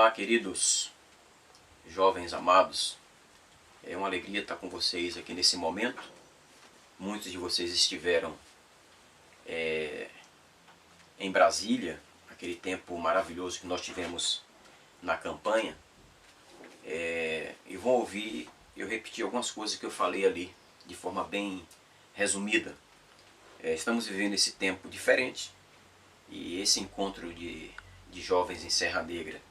Olá, queridos jovens amados, é uma alegria estar com vocês aqui nesse momento. Muitos de vocês estiveram em Brasília, aquele tempo maravilhoso que nós tivemos na campanha, e vão ouvir eu repetir algumas coisas que eu falei ali, de forma bem resumida. Estamos vivendo esse tempo diferente, e esse encontro de jovens em Serra Negra,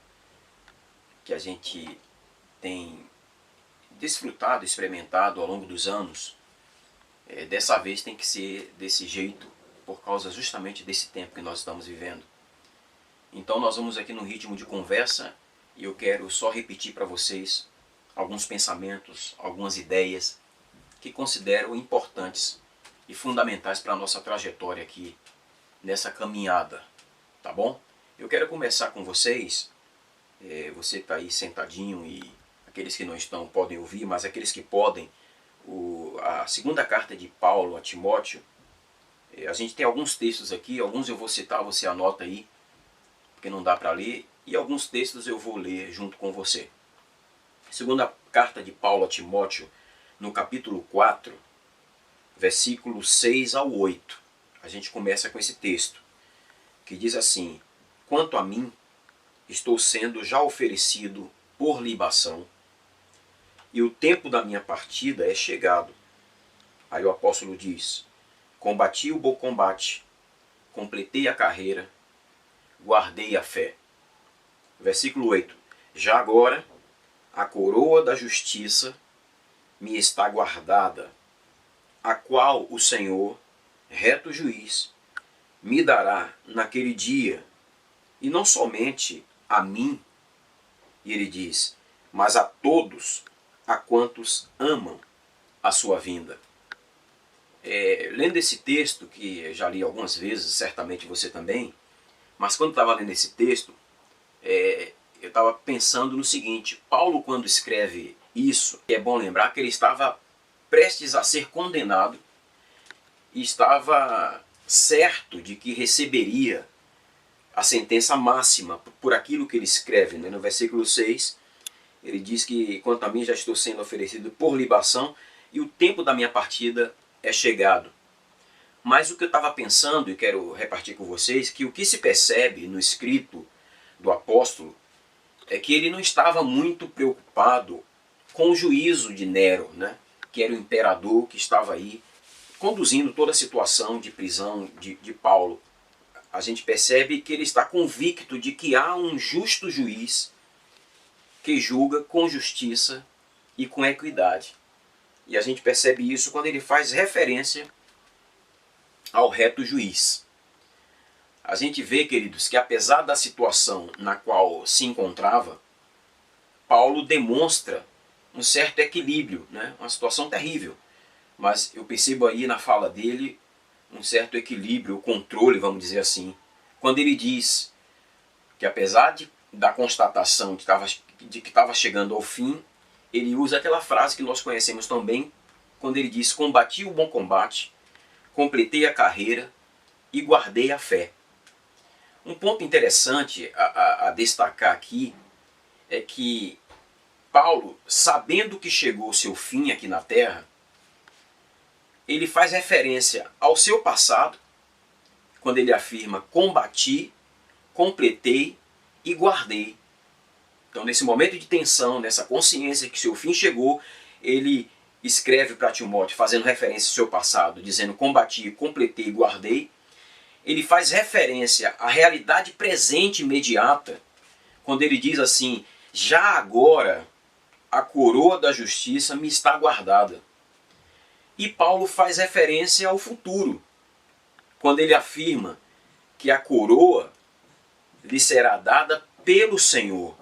que a gente tem desfrutado, experimentado ao longo dos anos, dessa vez tem que ser desse jeito, por causa justamente desse tempo que nós estamos vivendo. Então nós vamos aqui no ritmo de conversa, e eu quero só repetir para vocês alguns pensamentos, algumas ideias que considero importantes e fundamentais para a nossa trajetória aqui nessa caminhada, tá bom? Eu quero começar com vocês. Você está aí sentadinho, e aqueles que não estão podem ouvir, mas aqueles que podem, a segunda carta de Paulo a Timóteo, a gente tem alguns textos aqui, alguns eu vou citar, você anota aí, porque não dá para ler, e alguns textos eu vou ler junto com você. Segunda carta de Paulo a Timóteo, no capítulo 4, versículos 6 ao 8, a gente começa com esse texto, que diz assim: quanto a mim, estou sendo já oferecido por libação, e o tempo da minha partida é chegado. Aí o apóstolo diz: combati o bom combate, completei a carreira, guardei a fé. Versículo 8: já agora a coroa da justiça me está guardada, a qual o Senhor, reto juiz, me dará naquele dia, e não somente a mim, e ele diz, mas a todos a quantos amam a sua vinda. Lendo esse texto, que eu já li algumas vezes, certamente você também, mas quando estava lendo esse texto, eu estava pensando no seguinte: Paulo, quando escreve isso, é bom lembrar que ele estava prestes a ser condenado e estava certo de que receberia a sentença máxima por aquilo que ele escreve, né? No versículo 6, ele diz que quanto a mim já estou sendo oferecido por libação, e o tempo da minha partida é chegado. Mas o que eu estava pensando, e quero repartir com vocês, que o que se percebe no escrito do apóstolo é que ele não estava muito preocupado com o juízo de Nero, né? Que era o imperador que estava aí conduzindo toda a situação de prisão de Paulo. A gente percebe que ele está convicto de que há um justo juiz que julga com justiça e com equidade. E a gente percebe isso quando ele faz referência ao reto juiz. A gente vê, queridos, que apesar da situação na qual se encontrava, Paulo demonstra um certo equilíbrio, né? Uma situação terrível. Mas eu percebo aí na fala dele um certo equilíbrio, o controle, vamos dizer assim, quando ele diz que apesar da constatação de que estava chegando ao fim, ele usa aquela frase que nós conhecemos tão bem, quando ele diz: combati o bom combate, completei a carreira e guardei a fé. Um ponto interessante a destacar aqui é que Paulo, sabendo que chegou o seu fim aqui na terra, ele faz referência ao seu passado, quando ele afirma: combati, completei e guardei. Então, nesse momento de tensão, nessa consciência que seu fim chegou, ele escreve para Timóteo, fazendo referência ao seu passado, dizendo: combati, completei e guardei. Ele faz referência à realidade presente imediata, quando ele diz assim: já agora a coroa da justiça me está guardada. E Paulo faz referência ao futuro, quando ele afirma que a coroa lhe será dada pelo Senhor,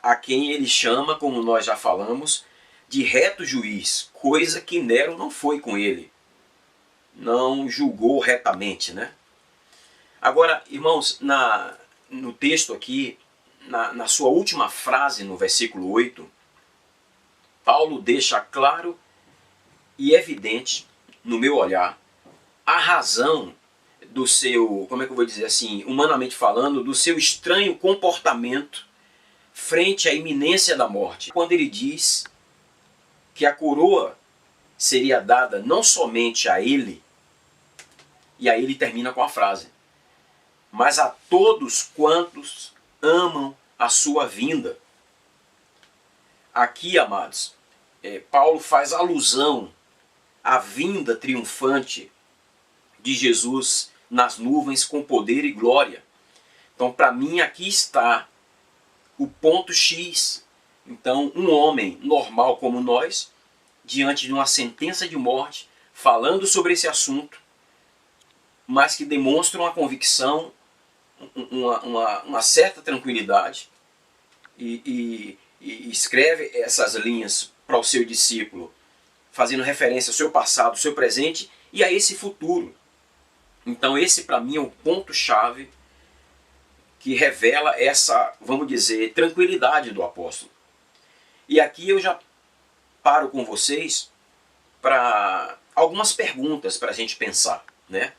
a quem ele chama, como nós já falamos, de reto juiz, coisa que Nero não foi com ele, não julgou retamente, né? Agora, irmãos, no texto aqui, na sua última frase, no versículo 8, Paulo deixa claro e evidente, no meu olhar, a razão do seu, como é que eu vou dizer assim, humanamente falando, do seu estranho comportamento frente à iminência da morte, quando ele diz que a coroa seria dada não somente a ele, e aí ele termina com a frase, mas a todos quantos amam a sua vinda. Aqui, amados, Paulo faz alusão à vinda triunfante de Jesus nas nuvens com poder e glória. Então, para mim, aqui está o ponto X. Então, um homem normal como nós, diante de uma sentença de morte, falando sobre esse assunto, mas que demonstra uma convicção, uma certa tranquilidade, e escreve essas linhas para o seu discípulo, fazendo referência ao seu passado, ao seu presente e a esse futuro. Então esse para mim é o ponto-chave que revela essa, vamos dizer, tranquilidade do apóstolo. E aqui eu já paro com vocês para algumas perguntas para a gente pensar, né?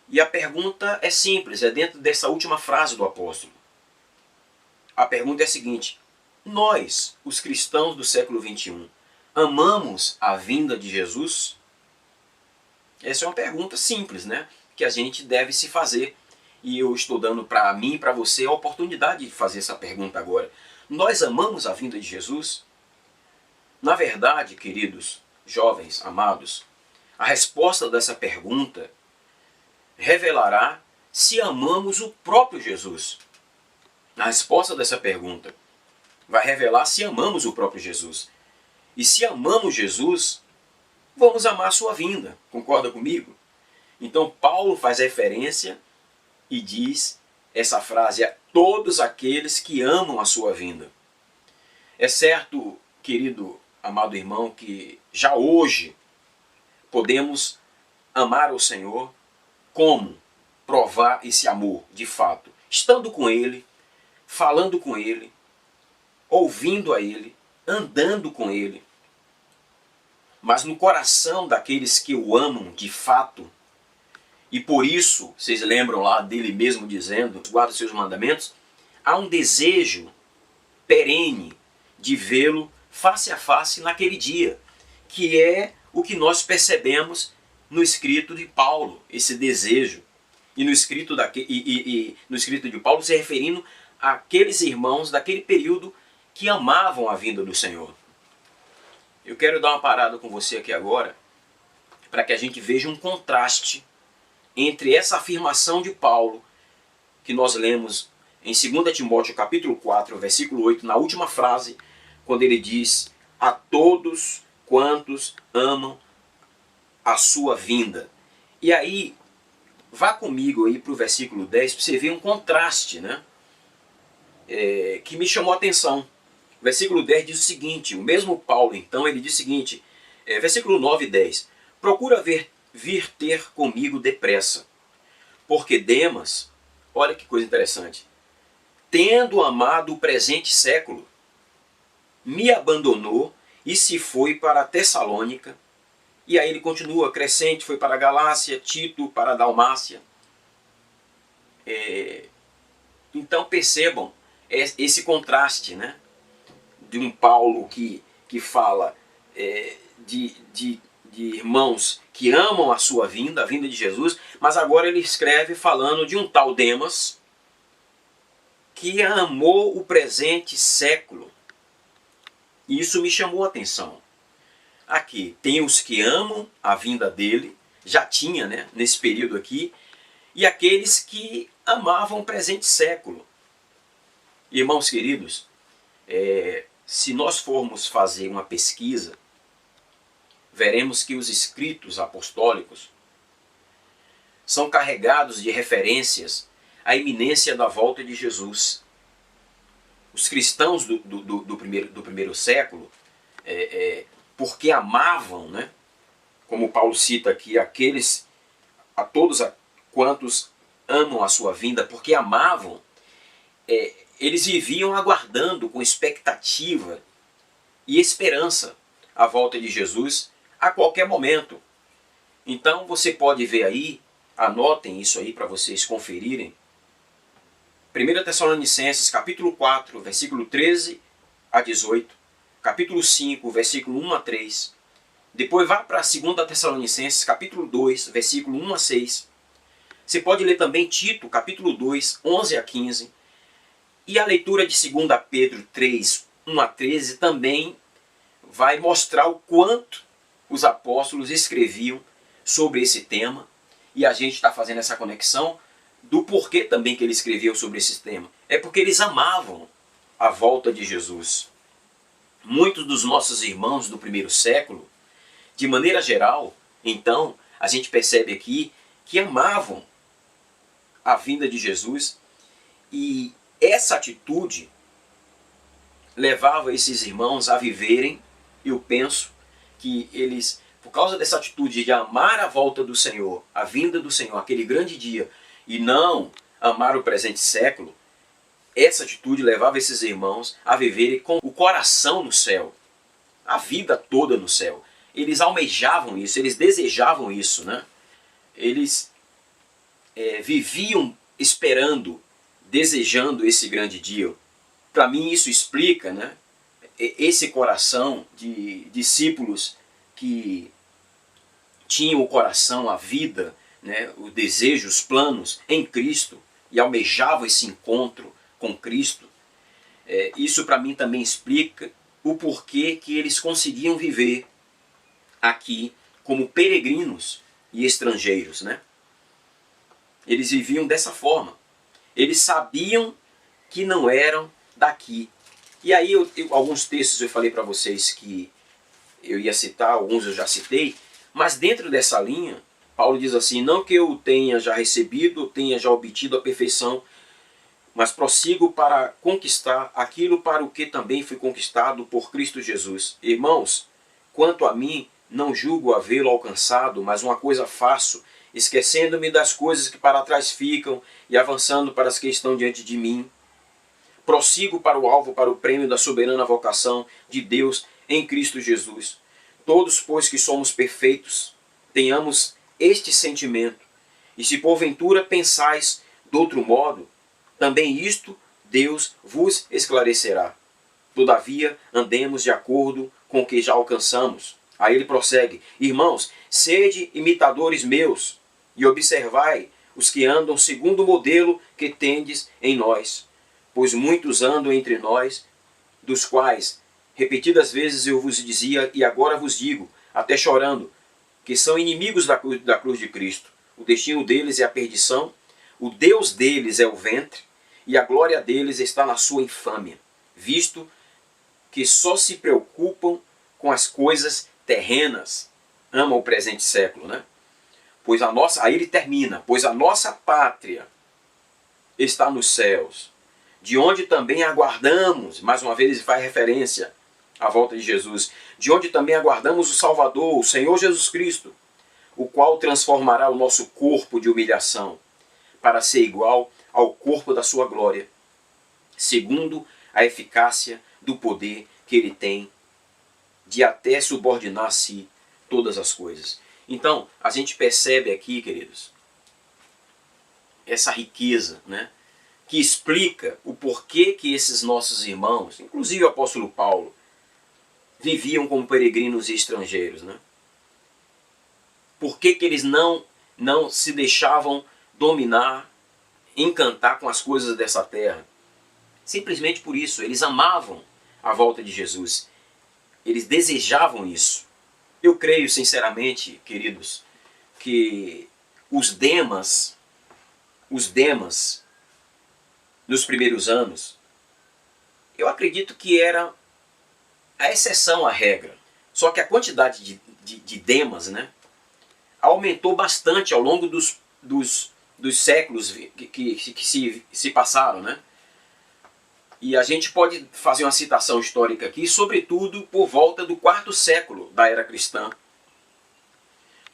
E a pergunta é simples, é dentro dessa última frase do apóstolo. A pergunta é a seguinte: nós, os cristãos do século XXI, amamos a vinda de Jesus? Essa é uma pergunta simples, né? Que a gente deve se fazer. E eu estou dando para mim e para você a oportunidade de fazer essa pergunta agora. Nós amamos a vinda de Jesus? Na verdade, queridos, jovens, amados, a resposta dessa pergunta revelará se amamos o próprio Jesus. A resposta dessa pergunta vai revelar se amamos o próprio Jesus. E se amamos Jesus, vamos amar a sua vinda. Concorda comigo? Então Paulo faz referência e diz essa frase: a todos aqueles que amam a sua vinda. É certo, querido, amado irmão, que já hoje podemos amar o Senhor. Como provar esse amor de fato? Estando com Ele, falando com Ele, ouvindo a Ele, andando com Ele. Mas no coração daqueles que o amam de fato, e por isso, vocês lembram lá dele mesmo dizendo, guarda os seus mandamentos, há um desejo perene de vê-lo face a face naquele dia, que é o que nós percebemos no escrito de Paulo, esse desejo. E no escrito de Paulo se referindo àqueles irmãos daquele período que amavam a vinda do Senhor. Eu quero dar uma parada com você aqui agora, para que a gente veja um contraste entre essa afirmação de Paulo, que nós lemos em 2 Timóteo capítulo 4, versículo 8, na última frase, quando ele diz: a todos quantos amam a sua vinda. E aí, vá comigo aí para o versículo 10, para você ver um contraste, né? Que me chamou a atenção. O versículo 10 diz o seguinte, o mesmo Paulo, então, ele diz o seguinte, versículo 9 e 10, procura vir ter comigo depressa, porque Demas, olha que coisa interessante, tendo amado o presente século, me abandonou e se foi para a Tessalônica. E aí ele continua, Crescente foi para a Galácia, Tito para a Dalmácia. Então percebam esse contraste, né? De um Paulo que fala de irmãos que amam a sua vinda, a vinda de Jesus, mas agora ele escreve falando de um tal Demas que amou o presente século. E isso me chamou a atenção. Aqui tem os que amam a vinda dele, já tinha, né, nesse período aqui, e aqueles que amavam o presente século. Irmãos queridos, se nós formos fazer uma pesquisa, veremos que os escritos apostólicos são carregados de referências à iminência da volta de Jesus. Os cristãos do primeiro século, porque amavam, né, como Paulo cita aqui, a todos quantos amam a sua vinda, porque amavam, eles viviam aguardando com expectativa e esperança a volta de Jesus a qualquer momento. Então você pode ver aí, anotem isso aí para vocês conferirem, 1 Tessalonicenses capítulo 4, versículo 13 a 18, capítulo 5, versículo 1 a 3. Depois vá para 2 Tessalonicenses capítulo 2, versículo 1 a 6. Você pode ler também Tito, capítulo 2, 11 a 15. E a leitura de 2 Pedro 3, 1 a 13 também vai mostrar o quanto os apóstolos escreviam sobre esse tema. E a gente está fazendo essa conexão do porquê também que ele escreveu sobre esse tema. É porque eles amavam a volta de Jesus. Muitos dos nossos irmãos do primeiro século, de maneira geral, então, a gente percebe aqui que amavam a vinda de Jesus, e essa atitude levava esses irmãos a viverem, eu penso, que eles, por causa dessa atitude de amar a volta do Senhor, a vinda do Senhor, aquele grande dia, e não amar o presente século, essa atitude levava esses irmãos a viverem com o coração no céu, a vida toda no céu. Eles almejavam isso, eles desejavam isso, né? Eles viviam esperando, desejando esse grande dia. Para mim isso explica, né, esse coração de discípulos que tinham o coração, a vida, né, o desejo, os planos em Cristo e almejavam esse encontro com Cristo. Isso para mim também explica o porquê que eles conseguiam viver aqui como peregrinos e estrangeiros, né? Eles viviam dessa forma. Eles sabiam que não eram daqui. E aí alguns textos eu falei para vocês que eu ia citar, alguns eu já citei, mas dentro dessa linha, Paulo diz assim: não que eu tenha já recebido, tenha já obtido a perfeição, mas prossigo para conquistar aquilo para o que também fui conquistado por Cristo Jesus. Irmãos, quanto a mim, não julgo havê-lo alcançado, mas uma coisa faço, esquecendo-me das coisas que para trás ficam e avançando para as que estão diante de mim. Prossigo para o alvo, para o prêmio da soberana vocação de Deus em Cristo Jesus. Todos, pois, que somos perfeitos, tenhamos este sentimento. E se porventura pensais de outro modo, também isto Deus vos esclarecerá. Todavia, andemos de acordo com o que já alcançamos. Aí ele prossegue: irmãos, sede imitadores meus, e observai os que andam segundo o modelo que tendes em nós. Pois muitos andam entre nós, dos quais repetidas vezes eu vos dizia, e agora vos digo, até chorando, que são inimigos da cruz de Cristo. O destino deles é a perdição, o Deus deles é o ventre, e a glória deles está na sua infâmia, visto que só se preocupam com as coisas terrenas, amam o presente século, né? Pois a nossa, aí ele termina, pois a nossa pátria está nos céus, de onde também aguardamos, mais uma vez ele faz referência à volta de Jesus, de onde também aguardamos o Salvador, o Senhor Jesus Cristo, o qual transformará o nosso corpo de humilhação, para ser igual ao corpo da sua glória, segundo a eficácia do poder que ele tem de até subordinar a si todas as coisas. Então, a gente percebe aqui, queridos, essa riqueza, né, que explica o porquê que esses nossos irmãos, inclusive o apóstolo Paulo, viviam como peregrinos e estrangeiros, né? Por que que eles não se deixavam dominar, encantar com as coisas dessa terra? Simplesmente por isso, eles amavam a volta de Jesus. Eles desejavam isso. Eu creio sinceramente, queridos, que os demas nos primeiros anos, eu acredito que era a exceção à regra. Só que a quantidade de demas, né, aumentou bastante ao longo dos séculos que se passaram, né? E a gente pode fazer uma citação histórica aqui, sobretudo por volta do 4º século da era cristã,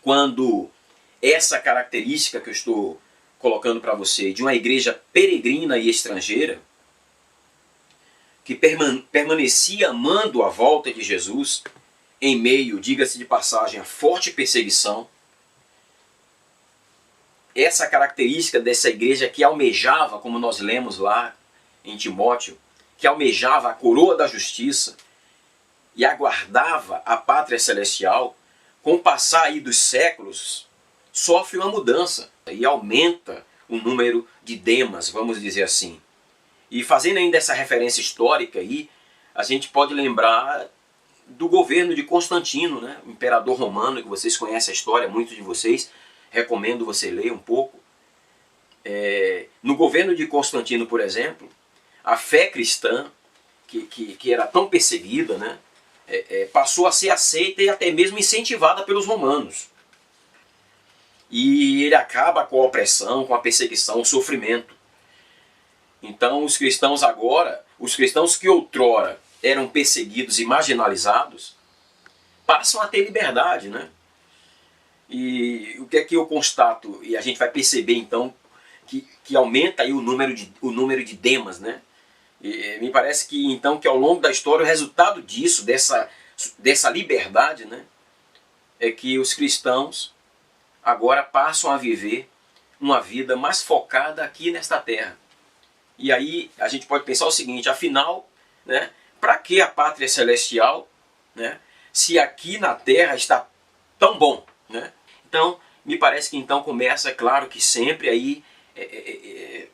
quando essa característica que eu estou colocando para você, de uma igreja peregrina e estrangeira, que permanecia amando a volta de Jesus, em meio, diga-se de passagem, a forte perseguição, essa característica dessa igreja que almejava, como nós lemos lá em Timóteo, que almejava a coroa da justiça e aguardava a pátria celestial, com o passar aí dos séculos, sofre uma mudança e aumenta o número de Demas, vamos dizer assim. E fazendo ainda essa referência histórica aí, a gente pode lembrar do governo de Constantino, né? O imperador romano, que vocês conhecem a história, muitos de vocês, recomendo você ler um pouco. No governo de Constantino, por exemplo, a fé cristã, que era tão perseguida, né? Passou a ser aceita e até mesmo incentivada pelos romanos. E ele acaba com a opressão, com a perseguição, o sofrimento. Então os cristãos agora, os cristãos que outrora eram perseguidos e marginalizados, passam a ter liberdade, né? E o que é que eu constato? E a gente vai perceber então que aumenta aí o número de Demas, né? E me parece que então que ao longo da história o resultado disso, dessa liberdade, né, é que os cristãos agora passam a viver uma vida mais focada aqui nesta terra. E aí a gente pode pensar o seguinte, afinal, né, para que a pátria celestial, né, se aqui na terra está tão bom, né? Então, me parece que então começa, claro que sempre aí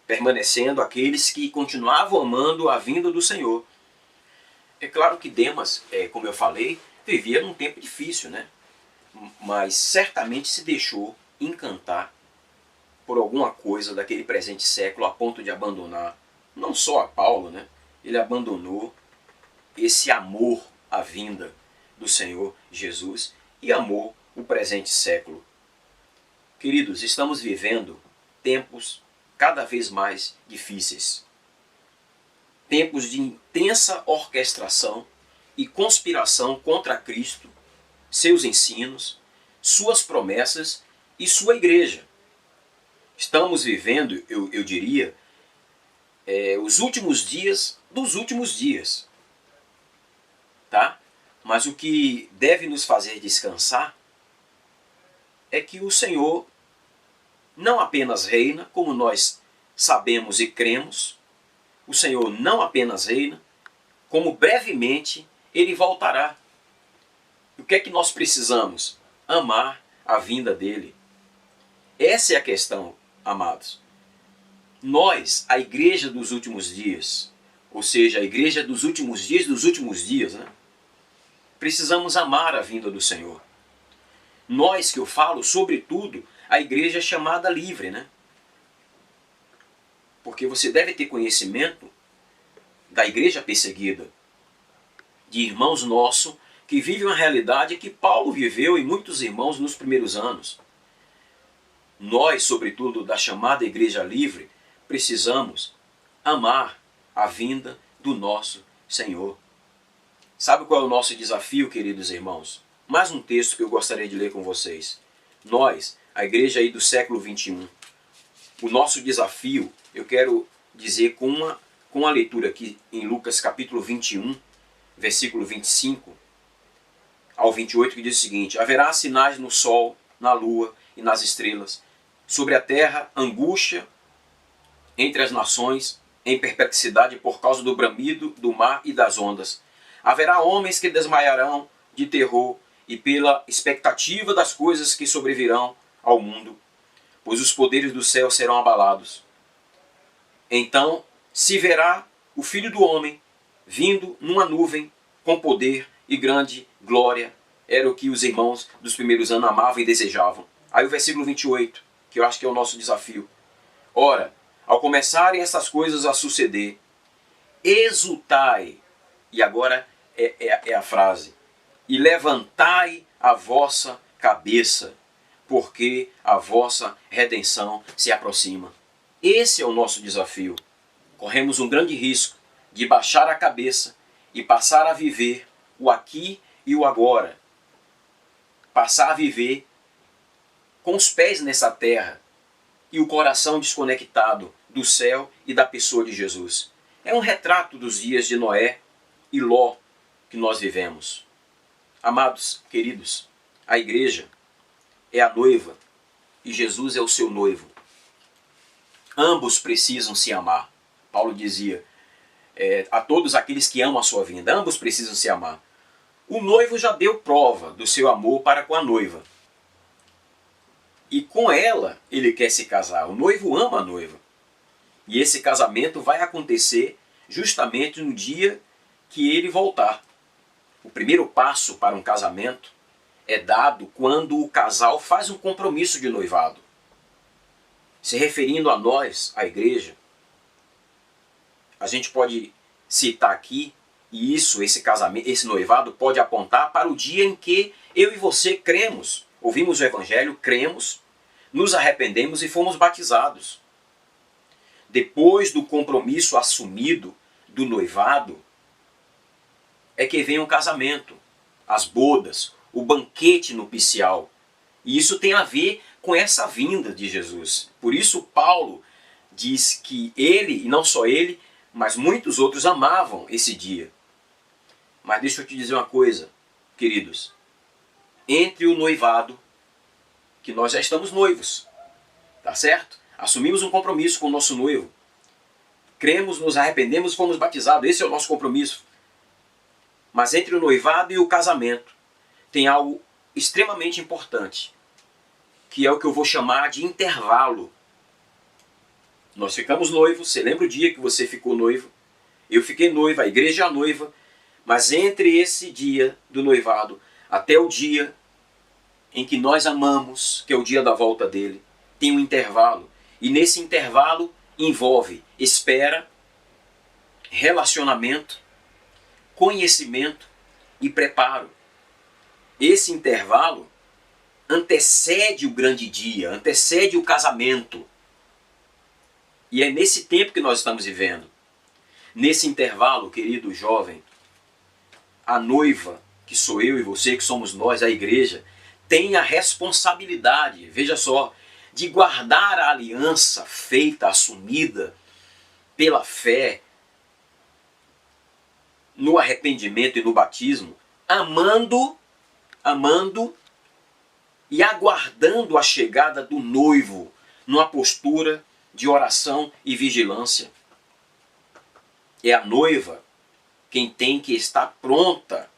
permanecendo aqueles que continuavam amando a vinda do Senhor. É claro que Demas, como eu falei, vivia num tempo difícil, né? Mas certamente se deixou encantar por alguma coisa daquele presente século a ponto de abandonar, não só a Paulo, né? Ele abandonou esse amor à vinda do Senhor Jesus e amou o presente século. Queridos, estamos vivendo tempos cada vez mais difíceis. Tempos de intensa orquestração e conspiração contra Cristo, seus ensinos, suas promessas e sua igreja. Estamos vivendo, eu diria, os últimos dias dos últimos dias. Tá? Mas o que deve nos fazer descansar é que o Senhor não apenas reina, como nós sabemos e cremos, o Senhor não apenas reina, como brevemente Ele voltará. O que é que nós precisamos? Amar a vinda dEle. Essa é a questão, amados. Nós, a igreja dos últimos dias, ou seja, a igreja dos últimos dias, né? Precisamos amar a vinda do Senhor. Nós, que eu falo, sobretudo, a igreja chamada livre, né? Porque você deve ter conhecimento da igreja perseguida, de irmãos nossos que vivem uma realidade que Paulo viveu e muitos irmãos nos primeiros anos. Nós, sobretudo, da chamada igreja livre, precisamos amar a vinda do nosso Senhor. Sabe qual é o nosso desafio, queridos irmãos? Mais um texto que eu gostaria de ler com vocês. Nós, a igreja aí do século 21, o nosso desafio, eu quero dizer com a leitura aqui em Lucas capítulo 21, versículo 25 ao 28, que diz o seguinte: haverá sinais no sol, na lua e nas estrelas, sobre a terra angústia entre as nações, em perplexidade por causa do bramido do mar e das ondas. Haverá homens que desmaiarão de terror e pela expectativa das coisas que sobrevirão ao mundo, pois os poderes do céu serão abalados. Então se verá o Filho do Homem vindo numa nuvem com poder e grande glória. Era o que os irmãos dos primeiros anos amavam e desejavam. Aí o versículo 28, que eu acho que é o nosso desafio. Ora, ao começarem essas coisas a suceder, exultai, e agora é a frase, e levantai a vossa cabeça, porque a vossa redenção se aproxima. Esse é o nosso desafio. Corremos um grande risco de baixar a cabeça e passar a viver o aqui e o agora. Passar a viver com os pés nessa terra e o coração desconectado do céu e da pessoa de Jesus. É um retrato dos dias de Noé e Ló que nós vivemos. Amados, queridos, a igreja é a noiva e Jesus é o seu noivo. Ambos precisam se amar. Paulo dizia, a todos aqueles que amam a sua vinda, ambos precisam se amar. O noivo já deu prova do seu amor para com a noiva. E com ela ele quer se casar. O noivo ama a noiva. E esse casamento vai acontecer justamente no dia que ele voltar. O primeiro passo para um casamento é dado quando o casal faz um compromisso de noivado. Se referindo a nós, a igreja, a gente pode citar aqui, e esse casamento, esse noivado pode apontar para o dia em que eu e você cremos, ouvimos o Evangelho, cremos, nos arrependemos e fomos batizados. Depois do compromisso assumido do noivado, é que vem o casamento, as bodas, o banquete nupcial. E isso tem a ver com essa vinda de Jesus. Por isso Paulo diz que ele, e não só ele, mas muitos outros amavam esse dia. Mas deixa eu te dizer uma coisa, queridos. Entre o noivado, que nós já estamos noivos, tá certo? Assumimos um compromisso com o nosso noivo. Cremos, nos arrependemos e fomos batizados. Esse é o nosso compromisso. Mas entre o noivado e o casamento tem algo extremamente importante, que é o que eu vou chamar de intervalo. Nós ficamos noivos, você lembra o dia que você ficou noivo? Eu fiquei noiva, a igreja é a noiva, mas entre esse dia do noivado até o dia em que nós amamos, que é o dia da volta dele, tem um intervalo. E nesse intervalo envolve espera, relacionamento, conhecimento e preparo. Esse intervalo antecede o grande dia, antecede o casamento. E é nesse tempo que nós estamos vivendo. Nesse intervalo, querido jovem, a noiva, que sou eu e você, que somos nós, a igreja, tem a responsabilidade, veja só, de guardar a aliança feita, assumida pela fé, no arrependimento e no batismo, amando e aguardando a chegada do noivo, numa postura de oração e vigilância. É a noiva quem tem que estar pronta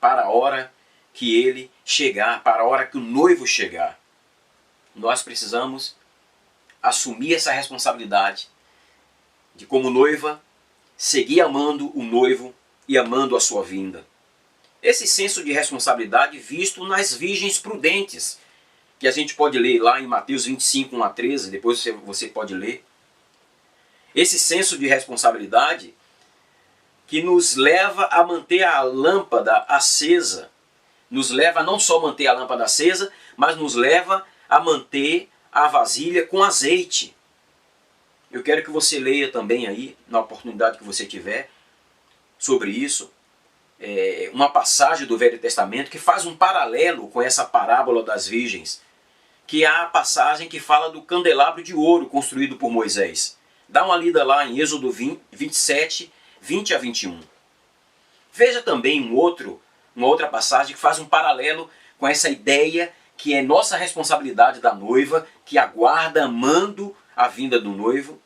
para a hora que ele chegar, para a hora que o noivo chegar. Nós precisamos assumir essa responsabilidade de, como noiva, seguir amando o noivo e amando a sua vinda. Esse senso de responsabilidade visto nas virgens prudentes, que a gente pode ler lá em Mateus 25, 1 a 13, depois você pode ler. Esse senso de responsabilidade que nos leva a manter a lâmpada acesa, nos leva a não só manter a lâmpada acesa, mas nos leva a manter a vasilha com azeite. Eu quero que você leia também aí, na oportunidade que você tiver, sobre isso, uma passagem do Velho Testamento que faz um paralelo com essa parábola das virgens, que é a passagem que fala do candelabro de ouro construído por Moisés. Dá uma lida lá em Êxodo 27, 20 a 21. Veja também uma outra passagem que faz um paralelo com essa ideia que é nossa responsabilidade da noiva, que aguarda amando a vinda do noivo,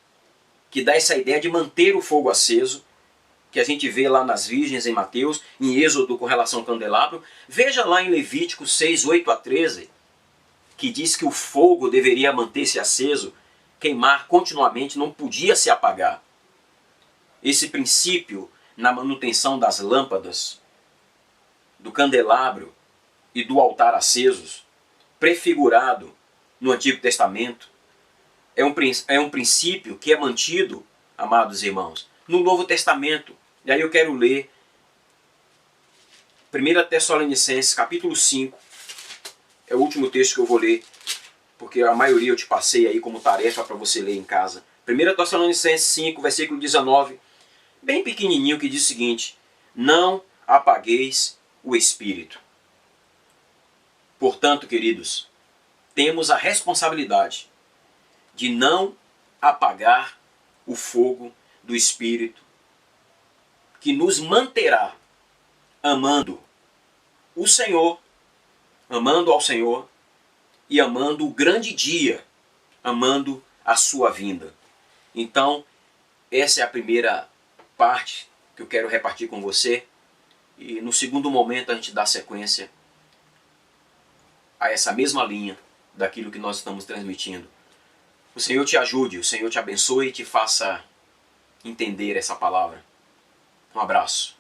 que dá essa ideia de manter o fogo aceso, que a gente vê lá nas virgens em Mateus, em Êxodo com relação ao candelabro. Veja lá em Levítico 6, 8 a 13, que diz que o fogo deveria manter-se aceso, queimar continuamente, não podia se apagar. Esse princípio na manutenção das lâmpadas, do candelabro e do altar acesos, prefigurado no Antigo Testamento, é um princípio que é mantido, amados irmãos, no Novo Testamento. E aí eu quero ler 1 Tessalonicenses, capítulo 5, é o último texto que eu vou ler, porque a maioria eu te passei aí como tarefa para você ler em casa. 1 Tessalonicenses 5, versículo 19, bem pequenininho, que diz o seguinte: não apagueis o Espírito. Portanto, queridos, temos a responsabilidade de não apagar o fogo do Espírito, que nos manterá amando o Senhor, amando ao Senhor e amando o grande dia, amando a sua vinda. Então, essa é a primeira parte que eu quero repartir com você. E no segundo momento a gente dá sequência a essa mesma linha daquilo que nós estamos transmitindo. O Senhor te ajude, o Senhor te abençoe e te faça entender essa palavra. Um abraço.